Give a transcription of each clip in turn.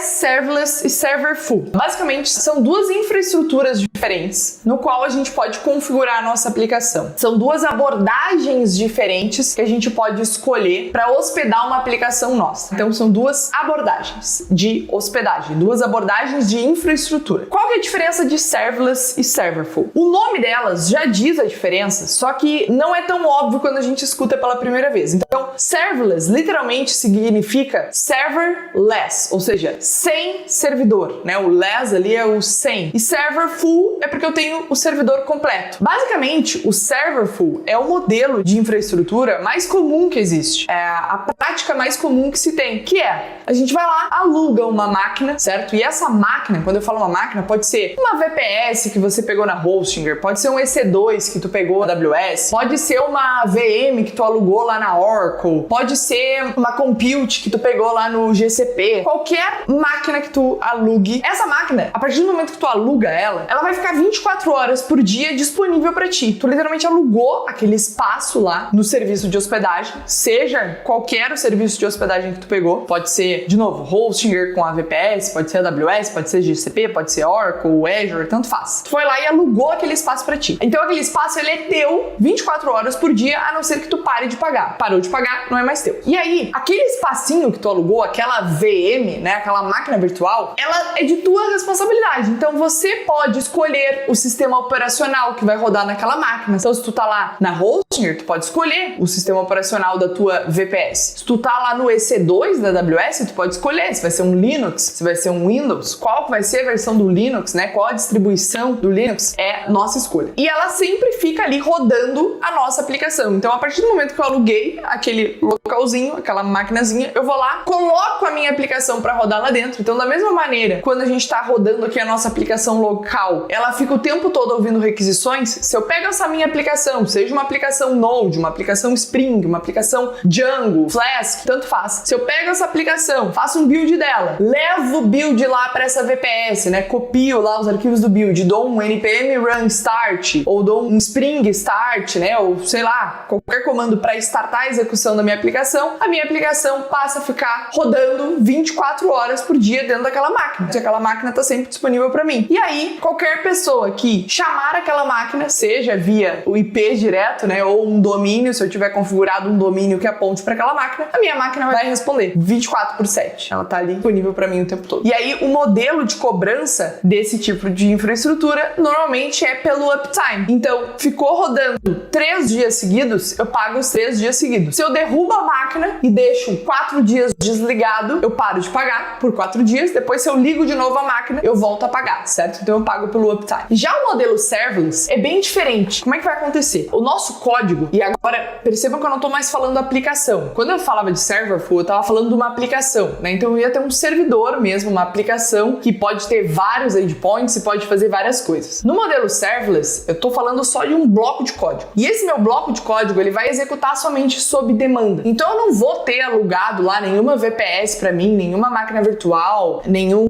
serverless e serverful? Basicamente, são duas infraestruturas diferentes no qual a gente pode configurar a nossa aplicação. São duas abordagens diferentes que a gente pode escolher para hospedar uma aplicação nossa. Então, são duas abordagens de hospedagem, duas abordagens de infraestrutura. Qual que é a diferença de serverless e serverful? O nome delas já diz a diferença, só que não é tão óbvio quando a gente escuta pela primeira vez. Então, serverless literalmente significa serverless, ou seja, sem servidor, né? O less ali é o sem. E serverful é porque eu tenho o servidor completo. Basicamente, o serverful é o modelo de infraestrutura mais comum que existe. É a prática mais comum que se tem, que é, a gente vai lá, aluga uma máquina, certo? E essa máquina, quando eu falo uma máquina, pode ser uma VPS que você pegou na Hostinger, pode ser um EC2 que tu pegou na AWS, pode ser uma VM que tu alugou lá na Oracle, pode ser uma Compute que tu pegou lá no GCP, qualquer máquina que tu alugue. Essa máquina, a partir do momento que tu aluga ela vai ficar 24 horas por dia disponível para ti. Tu literalmente alugou aquele espaço lá no serviço de hospedagem, seja qualquer o serviço de hospedagem que tu pegou, pode ser, de novo, Hostinger com a VPS, pode ser AWS, pode ser GCP, pode ser Oracle, Azure, tanto faz. Tu foi lá e alugou aquele espaço para ti. Então aquele espaço ele é teu 24 horas por dia, a não ser que tu pare de pagar. Parou de pagar, não é mais teu. E aí, aquele espacinho que tu alugou, aquela VM, né, aquela máquina virtual, ela é de tua responsabilidade. Então você pode escolher o sistema operacional que vai rodar naquela máquina. Então se tu tá lá na Hostinger, tu pode escolher o sistema operacional da tua VPS. Se tu tá lá no EC2 da AWS, tu pode escolher se vai ser um Linux, se vai ser um Windows, qual vai ser a versão do Linux, né? Qual a distribuição do Linux é nossa escolha. E ela sempre fica ali rodando a nossa aplicação. Então a partir do momento que eu aluguei aquele localzinho, aquela maquinazinha, eu vou lá, coloco a minha aplicação para rodar lá dentro. Então da mesma maneira, quando a gente tá rodando aqui a nossa aplicação local, ela fica o tempo todo ouvindo requisições. Se eu pego essa minha aplicação, seja uma aplicação Node, uma aplicação Spring, uma aplicação Django, Flask, tanto faz. Se eu pego essa aplicação, faço um build dela, levo o build lá para essa VPS, né? Copio lá os arquivos do build, dou um npm run start, ou dou um Spring start, né? Ou sei lá, qualquer comando para startar a execução da minha aplicação, a minha aplicação passa a ficar rodando 24 horas por dia dentro daquela máquina. Aquela máquina está sempre disponível para mim. E aí, qualquer pessoa que chamar aquela máquina, seja via o IP direto, né? Ou um domínio, se eu tiver configurado um domínio que aponte para aquela máquina, a minha máquina vai responder 24/7. Ela tá ali disponível para mim o tempo todo. E aí, o modelo de cobrança desse tipo de infraestrutura normalmente é pelo uptime. Então, ficou rodando 3 dias seguidos, eu pago os 3 dias seguidos. Se eu derrubo a máquina e deixo 4 dias desligado, eu paro de pagar por 4 dias. Depois, se eu ligo de novo a máquina, eu volto a pagar, certo? Então, eu pago pelo uptime. Já o modelo serverless é bem diferente. Como é que vai acontecer? O nosso código, e agora percebam que eu não tô mais falando da aplicação. Quando eu falava de serverful, eu tava falando de uma aplicação, né? Então, eu ia ter um servidor mesmo, uma aplicação que pode ter vários endpoints e pode fazer várias coisas. No modelo serverless, eu tô falando só de um bloco de código. E esse meu bloco de código, ele vai executar somente sob demanda. Então, eu não vou ter alugado lá nenhuma VPS para mim, nenhuma máquina virtual, nenhum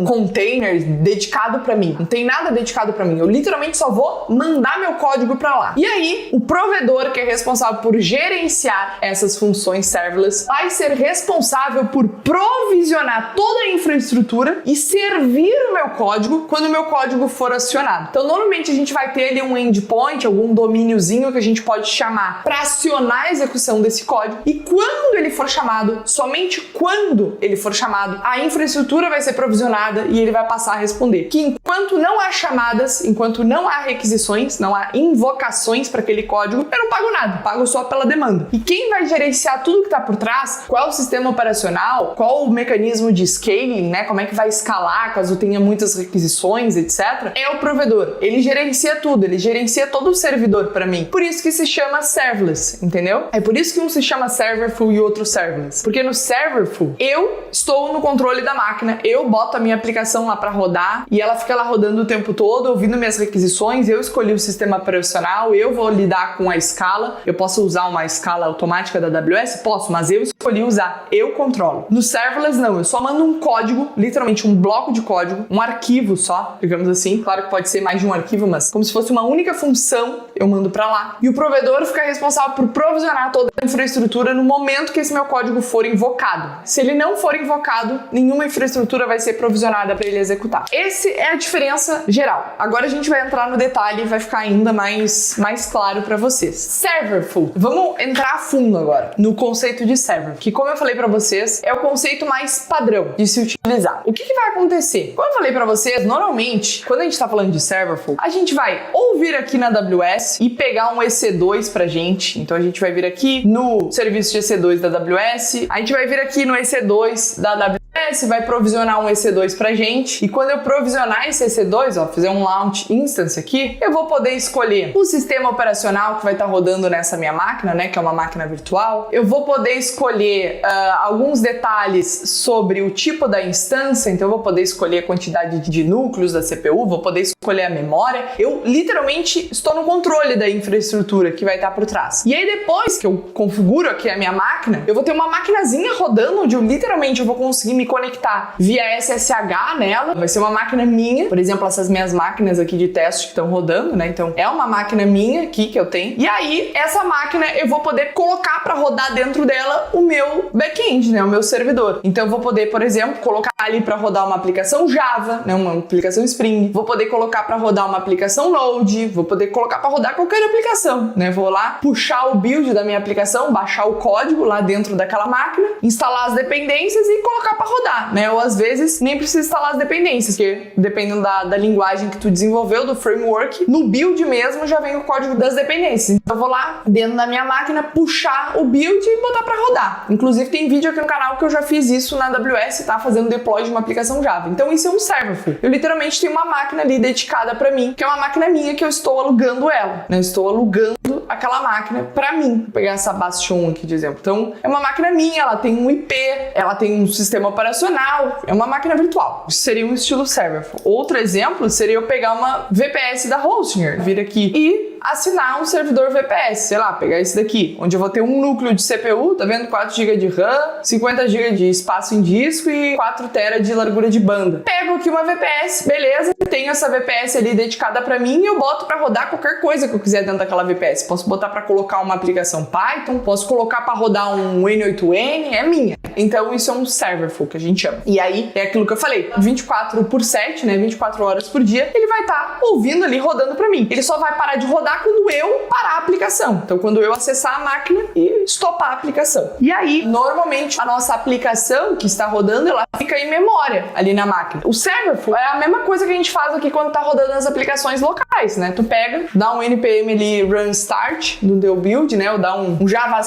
container dedicado para mim. Não tem nada dedicado para mim. Eu literalmente só vou mandar meu código para lá. E aí, o provedor que é responsável por gerenciar essas funções serverless vai ser responsável por provisionar toda a infraestrutura e servir o meu código quando o meu código for acionado. Então, normalmente a gente vai ter ali um endpoint, algum domíniozinho que a gente pode chamar para acionar a execução desse código. E quando ele for chamado, somente quando ele for chamado, a infraestrutura vai ser provisionada e ele vai passar a responder. Que enquanto não há chamadas, enquanto não há requisições, não há invocações para aquele código, eu não pago nada, pago só pela demanda. E quem vai gerenciar tudo que está por trás, qual é o sistema operacional, qual o mecanismo de scaling, né? Como é que vai escalar caso tenha muitas requisições, etc. É o provedor. Ele gerencia tudo, ele gerencia todo o servidor para mim. Por isso que se chama serverless, entendeu? É por isso que um se chama serverful e outro serverless. Porque no serverful, eu estou no controle da máquina, eu boto a minha aplicação lá para rodar e ela fica lá rodando o tempo todo, ouvindo minhas requisições, eu escolhi o sistema operacional, eu vou lidar com a escala. Eu posso usar uma escala automática da AWS? Posso, mas eu escolhi usar, eu controlo. No serverless não, eu só mando um código, literalmente um bloco de código, um arquivo só, digamos assim. Claro que pode ser mais de um arquivo, mas como se fosse uma única função, eu mando para lá. E o provedor fica responsável por provisionar toda a infraestrutura no momento que esse meu código for invocado. Se ele não for invocado, nenhuma infraestrutura vai ser provisionada para ele executar. Essa é a diferença geral. Agora a gente vai entrar no detalhe e vai ficar ainda mais claro para vocês. Serverful. Vamos entrar a fundo agora no conceito de server, que como eu falei para vocês, é o conceito mais padrão de se utilizar. O que vai acontecer? Como eu falei para vocês, normalmente, quando a gente está falando de serverful, a gente vai ou vir aqui na AWS e pegar um EC2 pra gente. Então a gente vai vir aqui no serviço de EC2 da AWS, a gente vai vir aqui no EC2 da AWS, vai provisionar um EC2 pra gente. E quando eu provisionar esse EC2, ó, fizer um launch instance aqui, eu vou poder escolher o sistema operacional que vai estar rodando nessa minha máquina, né, que é uma máquina virtual. Eu vou poder escolher alguns detalhes sobre o tipo da instância, então eu vou poder escolher a quantidade de núcleos da CPU, vou poder escolher a memória. Eu literalmente estou no controle da infraestrutura que vai estar por trás. E aí depois que eu configuro aqui a minha máquina, eu vou ter uma maquinazinha rodando onde eu literalmente vou conseguir me conectar via SSH nela. Vai ser uma máquina minha, por exemplo, essas minhas máquinas aqui de teste que estão rodando, né? Então é uma máquina minha aqui que eu tenho. E aí essa máquina eu vou poder colocar para rodar dentro dela o meu back-end, né? O meu servidor. Então eu vou poder, por exemplo, colocar ali para rodar uma aplicação Java, né? Uma aplicação Spring. Vou poder colocar para rodar uma aplicação Node. Vou poder colocar para rodar qualquer aplicação, né? Vou lá puxar o build da minha aplicação, baixar o código lá dentro daquela máquina, instalar as dependências e colocar para rodar, né? Ou às vezes nem precisa instalar as dependências, porque dependendo da linguagem que tu desenvolveu, do framework, no build mesmo já vem o código das dependências. Então eu vou lá dentro da minha máquina puxar o build e botar para rodar. Inclusive tem vídeo aqui no canal que eu já fiz isso na AWS, tá? Fazendo deploy de uma aplicação Java. Então isso é um serverful. Eu literalmente tenho uma máquina ali dedicada para mim, que é uma máquina minha que eu estou alugando ela, né? Eu estou alugando aquela máquina para mim. Vou pegar essa Bastion aqui de exemplo. Então é uma máquina minha, ela tem um IP, ela tem um sistema operacional, é uma máquina virtual. Isso seria um estilo serverful. Outro exemplo seria eu pegar uma VPS da Hostinger, vir aqui e assinar um servidor VPS, sei lá, pegar esse daqui, onde eu vou ter um núcleo de CPU, tá vendo? 4 GB de RAM, 50 GB de espaço em disco e 4 TB de largura de banda. Pego aqui uma VPS, beleza, tenho essa VPS ali dedicada para mim e eu boto para rodar qualquer coisa que eu quiser dentro daquela VPS. Posso botar para colocar uma aplicação Python, posso colocar para rodar um N8N, é minha. Então isso é um serverful que a gente chama. E aí é aquilo que eu falei, 24/7, né, 24 horas por dia, ele vai estar ouvindo ali, rodando para mim. Ele só vai parar de rodar quando eu parar a aplicação. Então, quando eu acessar a máquina e estopar a aplicação. E aí, normalmente, a nossa aplicação que está rodando, ela fica em memória ali na máquina. O serverful é a mesma coisa que a gente faz aqui quando está rodando as aplicações locais, né? Tu pega, dá um npm ali run start no teu build, né? Ou dá um javac,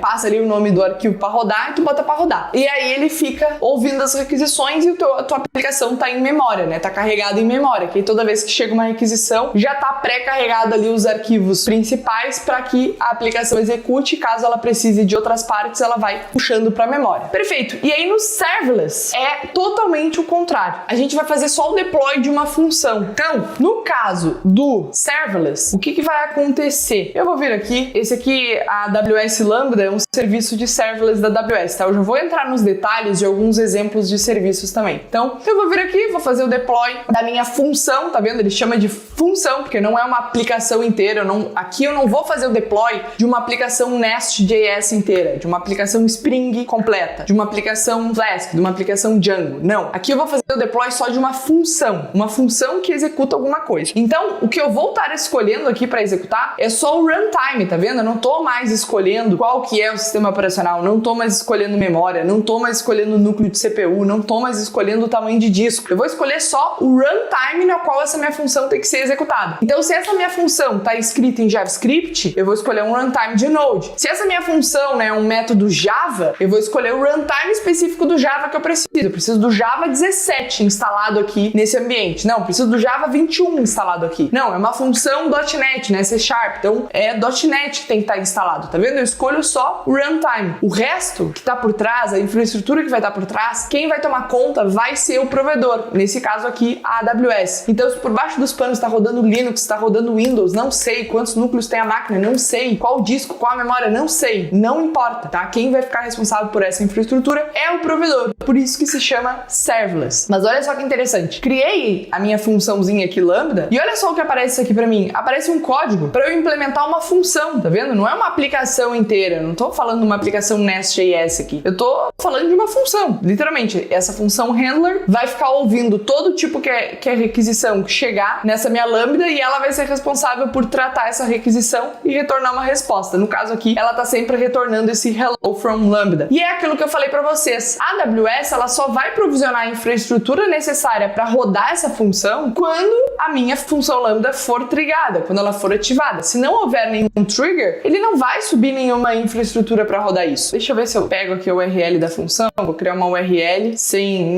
passa ali o nome do arquivo para rodar e tu bota para rodar. E aí ele fica ouvindo as requisições e a tua aplicação tá em memória, né? Tá carregada em memória, que toda vez que chega uma requisição, já tá pré-carregado ali os arquivos principais para que a aplicação execute. Caso ela precise de outras partes, ela vai puxando para a memória. Perfeito. E aí no serverless é totalmente o contrário. A gente vai fazer só o deploy de uma função. Então, no caso do serverless, o que vai acontecer? Eu vou vir aqui. Esse aqui, a AWS Lambda, é um serviço de serverless da AWS, tá? Eu já vou entrar nos detalhes de alguns exemplos de serviços também. Então, eu vou vir aqui, vou fazer o deploy da minha função, tá vendo? Ele chama de função, porque não é uma aplicação inteira. Aqui eu não vou fazer o deploy de uma aplicação Nest.js inteira, de uma aplicação Spring completa, de uma aplicação Flask, de uma aplicação Django. Não. Aqui eu vou fazer o deploy só de uma função que executa alguma coisa. Então, o que eu vou estar escolhendo aqui para executar é só o runtime, tá vendo? Eu não tô mais escolhendo qual que é o sistema operacional, não tô mais escolhendo memória, não tô mais escolhendo o núcleo de CPU, não tô mais escolhendo o tamanho de disco. Eu vou escolher só o runtime no qual essa minha função tem que ser executada. Então, se essa minha função função está escrita em JavaScript, eu vou escolher um runtime de Node. Se essa minha função, né, é um método Java, eu vou escolher o runtime específico do Java que eu preciso. Eu preciso do Java 17 instalado aqui nesse ambiente. Não, eu preciso do Java 21 instalado aqui. Não, é uma função .NET, né, C#. Então, é .NET que tem que estar instalado, tá vendo? Eu escolho só o runtime. O resto que está por trás, a infraestrutura que vai estar por trás, quem vai tomar conta vai ser o provedor. Nesse caso aqui, a AWS. Então, se por baixo dos panos está rodando Linux, está rodando Windows, não sei quantos núcleos tem a máquina, não sei qual o disco, qual a memória, não sei. Não importa, tá? Quem vai ficar responsável por essa infraestrutura é o provedor. Por isso que se chama serverless. Mas olha só que interessante. Criei a minha funçãozinha aqui, Lambda, e olha só o que aparece aqui pra mim. Aparece um código para eu implementar uma função, tá vendo? Não é uma aplicação inteira. Eu não tô falando de uma aplicação Nest.js aqui. Eu tô falando de uma função. Literalmente, essa função handler vai ficar ouvindo todo tipo que é requisição que chegar nessa minha Lambda e ela vai ser responsável por tratar essa requisição e retornar uma resposta. No caso aqui, ela tá sempre retornando esse hello from Lambda. E é aquilo que eu falei pra vocês. A AWS, ela só vai provisionar a infraestrutura necessária para rodar essa função quando a minha função Lambda for trigada, quando ela for ativada. Se não houver nenhum trigger, ele não vai subir nenhuma infraestrutura para rodar isso. Deixa eu ver se eu pego aqui a URL da função. Vou criar uma URL sem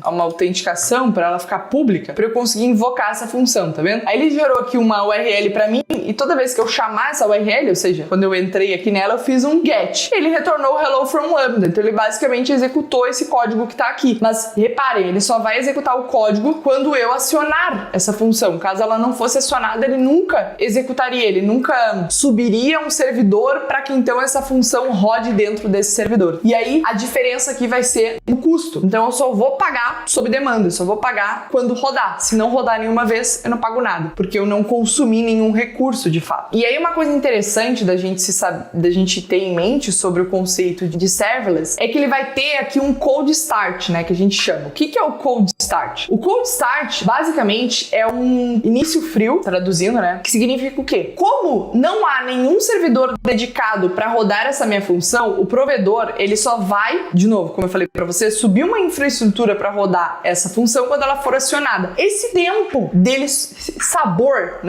uma autenticação para ela ficar pública, para eu conseguir invocar essa função, tá vendo? Aí ele gerou aqui uma URL para mim e toda vez que eu chamar essa URL, ou seja, quando eu entrei aqui nela, eu fiz um get. Ele retornou o hello from Lambda. Então ele basicamente executou esse código que tá aqui. Mas reparem, ele só vai executar o código quando eu acionar essa função. Caso ela não fosse acionada, ele nunca executaria, ele nunca subiria um servidor para que então essa função rode dentro desse servidor. E aí a diferença aqui vai ser o custo. Então eu só vou pagar sob demanda, eu só vou pagar quando rodar. Se não rodar nenhuma vez, eu não pago nada, porque eu não consumi nenhum recurso de fato. E aí uma coisa interessante da gente ter em mente sobre o conceito de serverless é que ele vai ter aqui um cold start, né, que a gente chama. O que é o cold start? O cold start, basicamente, é um início frio, traduzindo, né, que significa o quê? Como não há nenhum servidor dedicado para rodar essa minha função, o provedor, ele só vai, de novo, como eu falei para você, subir uma infraestrutura para rodar essa função quando ela for acionada. Esse tempo dele, sabor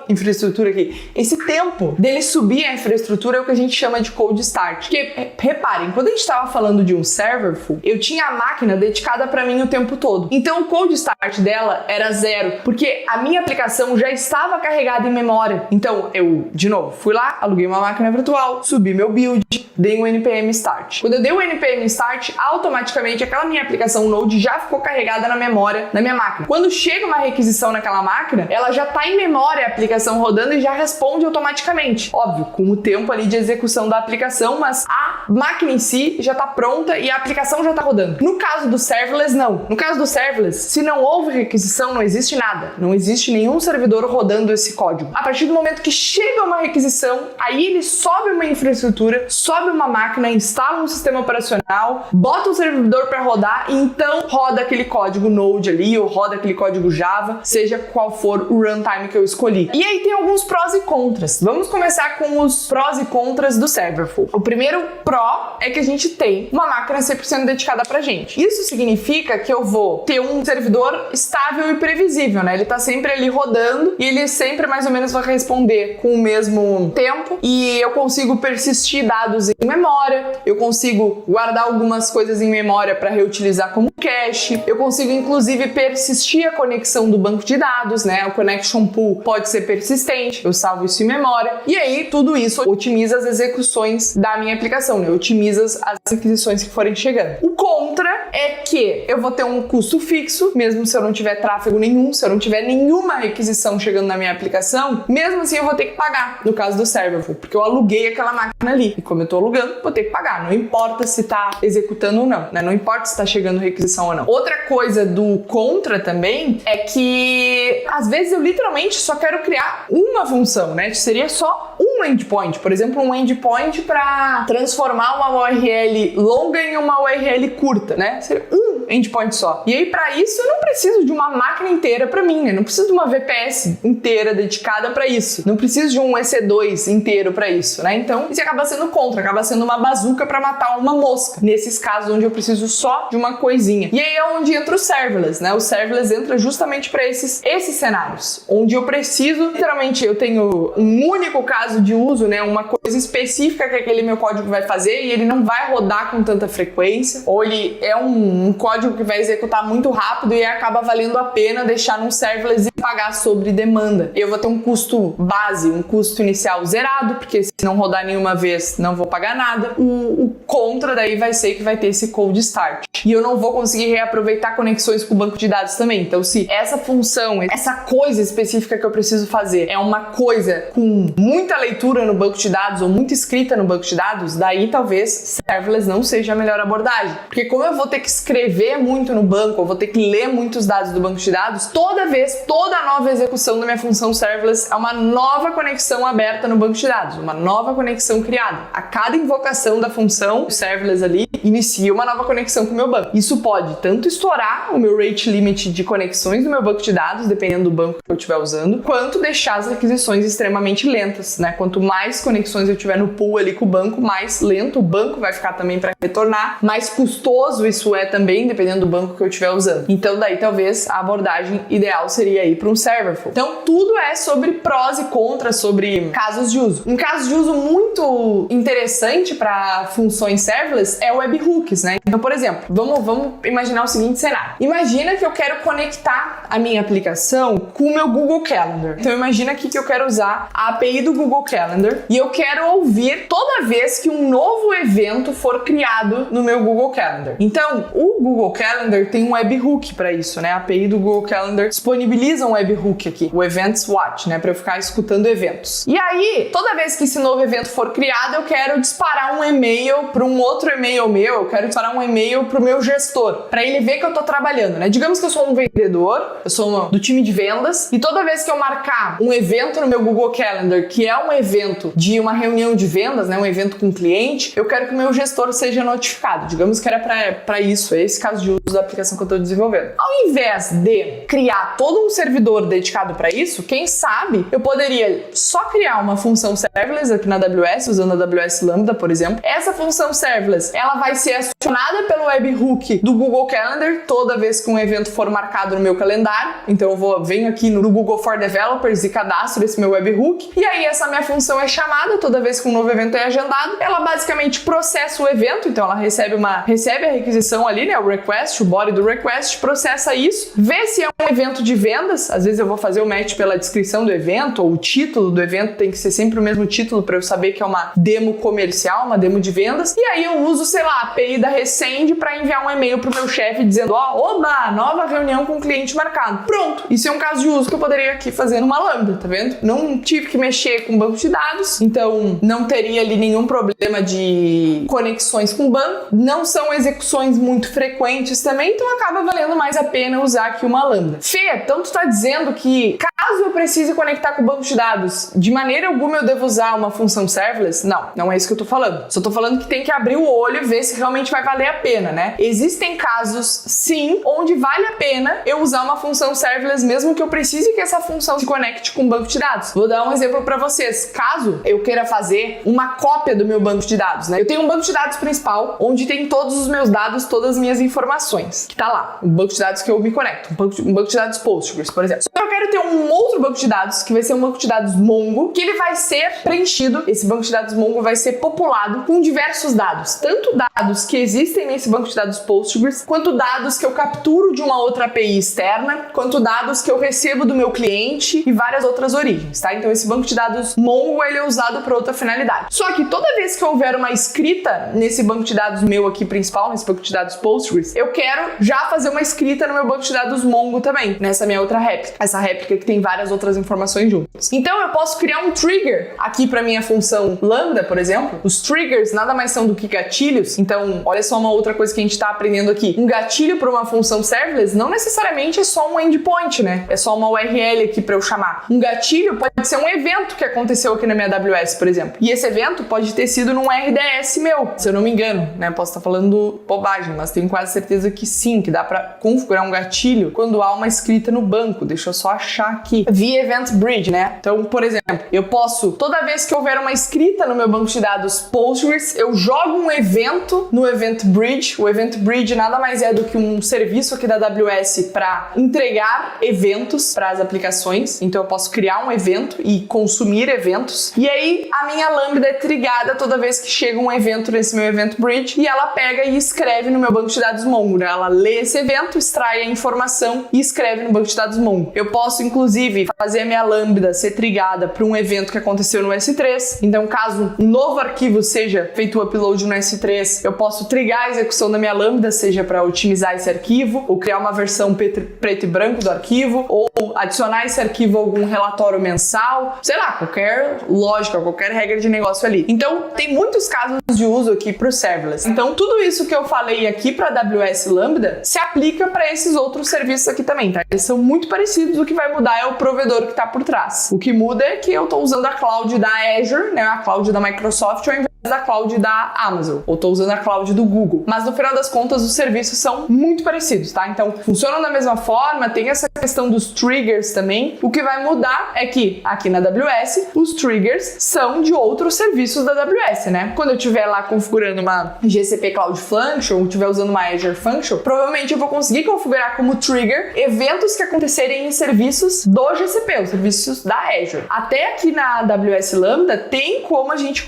infraestrutura aqui, esse tempo dele subir a infraestrutura é o que a gente chama de cold start. Porque, reparem, quando a gente estava falando de um serverful, eu tinha a máquina dedicada para mim o tempo todo. Então o cold start dela era 0, porque a minha aplicação já estava carregada em memória. Então eu, de novo, fui lá, aluguei uma máquina virtual, subi meu build, dei um npm start. Quando eu dei o npm start, automaticamente aquela minha aplicação Node já ficou carregada na memória da minha máquina. Quando chega uma requisição naquela máquina, ela já está em memória a aplicação rodando e já responde automaticamente. Óbvio, com o tempo ali de execução da aplicação, mas a máquina em si já está pronta e a aplicação já está rodando. No caso do serverless, não. No caso do serverless, se não houve requisição, não existe nada. Não existe nenhum servidor rodando esse código. A partir do momento que chega uma requisição, aí ele sobe uma infraestrutura, sobe uma máquina, instala um sistema operacional, bota um servidor para rodar e então roda aquele código Node ali ou roda aquele código Java, seja qual for o runtime que eu escolhi. E aí tem alguns prós e contras. Vamos começar com os prós e contras do serverful. O primeiro pró é que a gente tem uma máquina 100% dedicada pra gente. Isso significa que eu vou ter um servidor estável e previsível, né? Ele tá sempre ali rodando e ele sempre mais ou menos vai responder com o mesmo tempo e eu consigo persistir dados em memória, eu consigo guardar algumas coisas em memória para reutilizar como cache, eu consigo inclusive persistir a conexão do banco de dados, né? O connection pool pode ser persistente, eu salvo isso em memória e aí tudo isso otimiza as execuções da minha aplicação, né? Otimiza as requisições que forem chegando. O contra é que eu vou ter um custo fixo, mesmo se eu não tiver tráfego nenhum, se eu não tiver nenhuma requisição chegando na minha aplicação, mesmo assim eu vou ter que pagar, no caso do serverful, porque eu aluguei aquela máquina ali. E como eu tô alugando, vou ter que pagar. Não importa se tá executando ou não, né? Não importa se tá chegando requisição ou não. Outra coisa do contra também é que às vezes eu literalmente só quero criar uma função, né? Seria só um endpoint, por exemplo, um endpoint para transformar uma URL longa em uma URL curta, né? Seria um endpoint só. E aí, para isso, eu não preciso de uma máquina inteira para mim, né? Não preciso de uma VPS inteira dedicada para isso. Não preciso de um EC2 inteiro para isso, né? Então, isso acaba sendo contra, acaba sendo uma bazuca para matar uma mosca. Nesses casos onde eu preciso só de uma coisinha. E aí é onde entra o serverless, né? O serverless entra justamente para esses cenários, onde eu preciso, literalmente, eu tenho um único caso de uso, né? Uma coisa específica que aquele meu código vai fazer e ele não vai rodar com tanta frequência, ou ele é um código que vai executar muito rápido e acaba valendo a pena deixar num serverless e pagar sobre demanda. Eu vou ter um custo base, um custo inicial zerado, porque se não rodar nenhuma vez, não vou pagar nada. O contra daí vai ser que vai ter esse cold start. E eu não vou conseguir reaproveitar conexões com o banco de dados também. Então, se essa função, essa coisa específica que eu preciso fazer é uma coisa com muita leitura no banco de dados ou muita escrita no banco de dados, daí talvez serverless não seja a melhor abordagem. Porque como eu vou ter que escrever muito no banco, eu vou ter que ler muitos dados do banco de dados, toda nova execução da minha função serverless é uma nova conexão aberta no banco de dados, uma nova conexão criada. A cada invocação da função serverless ali, inicia uma nova conexão com o meu banco. Isso pode tanto estourar o meu rate limit de conexões do meu banco de dados, dependendo do banco que eu estiver usando, quanto deixar as requisições extremamente lentas, né? Quanto mais conexões eu tiver no pool ali com o banco, mais lento o banco vai ficar também para retornar, mais custoso isso é também, dependendo do banco que eu estiver usando. Então daí talvez a abordagem ideal seria ir para um serverful. Então tudo é sobre prós e contras, sobre casos de uso. Um caso de uso muito interessante para funções serverless é o webhooks, né? Então, por exemplo, vamos imaginar o seguinte cenário. Imagina que eu quero conectar a minha aplicação com o meu Google Calendar. Então, imagina aqui que eu quero usar a API do Google Calendar e eu quero ouvir toda vez que um novo evento for criado no meu Google Calendar. Então, o Google Calendar tem um webhook para isso, né? A API do Google Calendar disponibiliza um webhook aqui, o Events Watch, né? Para eu ficar escutando eventos. E aí, toda vez que esse novo evento for criado, eu quero disparar um e-mail para um outro e-mail meu, eu quero disparar um e-mail para o meu gestor, para ele ver que eu tô trabalhando, né? Digamos que eu sou um vendedor, eu sou do time de vendas, e toda vez que eu marcar um evento no meu Google Calendar, que é um evento de uma reunião de vendas, né? Um evento com cliente, eu quero que o meu gestor seja notificado. Digamos que era para isso, é esse caso de uso da aplicação que eu estou desenvolvendo. Ao invés de criar todo um servidor dedicado para isso, quem sabe eu poderia só criar uma função serverless aqui na AWS, usando a AWS Lambda, por exemplo. Essa função serverless, ela vai ser acionada pelo webhook do Google Calendar toda vez que um evento for marcado no meu calendário. Então eu venho aqui no Google for Developers e cadastro esse meu webhook, e aí essa minha função é chamada toda vez que um novo evento é agendado. Ela basicamente processa o evento, então ela recebe a requisição ali, né, o request, o body do request, processa isso, vê se é um evento de vendas. Às vezes eu vou fazer o match pela descrição do evento, ou o título do evento tem que ser sempre o mesmo título para eu saber que é uma demo comercial, uma demo de vendas. E aí eu uso, sei lá, a API da Resend para enviar um e-mail pro meu chefe dizendo, oba, nova reunião com o cliente marcado. Pronto. Isso é um caso de uso que eu poderia aqui fazer numa Lambda, tá vendo? Não tive que mexer com banco de dados, então não teria ali nenhum problema de conexões com o banco. Não são execuções muito frequentes também, então acaba valendo mais a pena usar aqui uma Lambda. Fê, então tu tá dizendo que caso eu precise conectar com o banco de dados, de maneira alguma eu devo usar uma função serverless? Não é isso que eu tô falando. Só tô falando que tem que abrir o olho e ver se realmente vai valer a pena, né? Existem casos, sim, onde vale a pena eu usar uma função serverless mesmo que eu precise que essa função se conecte com o banco de dados. Vou dar um exemplo para vocês. Caso eu queira fazer uma cópia do meu banco de dados, né? Eu tenho um banco de dados principal onde tem todos os meus dados, todas as minhas informações, que tá lá. Um banco de dados que eu me conecto. Um banco de dados Postgres, por exemplo. Só que eu quero ter um outro banco de dados, que vai ser um banco de dados Mongo, que ele vai ser preenchido, esse banco de dados Mongo vai ser populado com diversos dados. Tanto dados que existem nesse banco de dados Postgres, quanto dados que eu capturo de uma outra API externa, quanto dados que eu recebo do meu cliente e várias outras origens, tá? Então esse banco de dados Mongo, ele é usado para outra finalidade. Só que toda vez que houver uma escrita nesse banco de dados meu aqui principal, nesse banco de dados Postgres, eu quero já fazer uma escrita no meu banco de dados Mongo também, nessa minha outra réplica. Essa réplica que tem várias outras informações juntas. Então eu posso criar um trigger aqui para minha função lambda, por exemplo. Os triggers nada mais são do que gatilhos. Então, olha só uma outra coisa que a gente está aprendendo aqui. Um gatilho para uma função serverless não necessariamente é só um endpoint, né? É só uma URL aqui para eu chamar. Um gatilho pode ser um evento que aconteceu aqui na minha AWS, por exemplo. E esse evento pode ter sido num RDS meu, se eu não me engano, né? Posso estar falando bobagem, mas tenho quase certeza que sim, que dá para configurar um gatilho quando há uma escrita no banco. Deixa eu só achar aqui. Via Event Bridge, né? Então, por exemplo, eu posso, toda vez que houver uma escrita no meu banco de dados Postgres, eu jogo um evento no Event Bridge. O Event Bridge nada mais é do que um serviço aqui da AWS para entregar eventos para as aplicações. Então, eu posso criar um evento e consumir eventos. E aí, a minha lambda é trigada toda vez que chega um evento nesse meu Event Bridge e ela pega e escreve no meu banco de dados Mongo, né? Ela lê esse evento, extrai a informação e escreve no banco de dados Mongo. Eu posso, inclusive, fazer a minha lambda ser trigada para um evento que aconteceu no S3. Então, caso um novo arquivo seja feito o upload no S3, eu posso trigar a execução da minha lambda, seja para otimizar esse arquivo, ou criar uma versão preto e branco do arquivo, ou adicionar esse arquivo a algum relatório mensal, sei lá, qualquer lógica, qualquer regra de negócio ali. Então, tem muitos casos de uso aqui para o serverless. Então, tudo isso que eu falei aqui para a AWS Lambda se aplica para esses outros serviços aqui também, tá? Eles são muito parecidos, o que vai mudar é o provedor que está por trás. O que muda é que eu estou usando a cloud da Azure, né, a cloud da Microsoft, ao invés da cloud da Amazon, ou estou usando a cloud do Google. Mas no final das contas, os serviços são muito parecidos, tá? Então, funcionam da mesma forma, tem essa questão dos triggers também. O que vai mudar é que aqui na AWS, os triggers são de outros serviços da AWS, né? Quando eu estiver lá configurando uma GCP Cloud Function, ou estiver usando uma Azure Function, provavelmente eu vou conseguir configurar como trigger eventos que acontecerem em serviços do GCP, os serviços da Azure. Até aqui na AWS Lambda, tem como a gente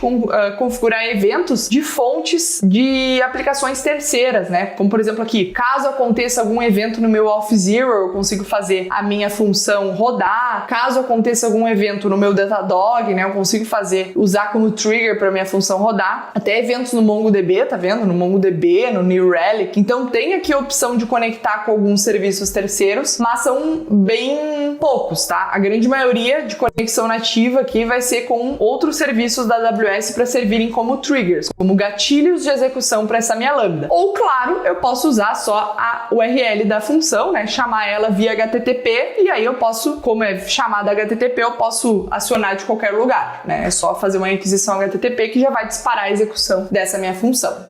configurar eventos de fontes de aplicações terceiras, né? Como, por exemplo, aqui, caso aconteça algum evento no meu Auth0, eu consigo fazer a minha função rodar. Caso aconteça algum evento no meu Datadog, né? Eu consigo usar como trigger para minha função rodar. Até eventos no MongoDB, tá vendo? No MongoDB, no New Relic. Então, tem aqui a opção de conectar com alguns serviços terceiros, mas são bem poucos, tá? A grande maioria de conexão nativa aqui vai ser com outros serviços da AWS para servirem como triggers, como gatilhos de execução para essa minha lambda. Ou, claro, eu posso usar só a URL da função, né? Chamar ela via HTTP e aí eu posso, como é chamada HTTP, eu posso acionar de qualquer lugar, né? É só fazer uma requisição HTTP que já vai disparar a execução dessa minha função.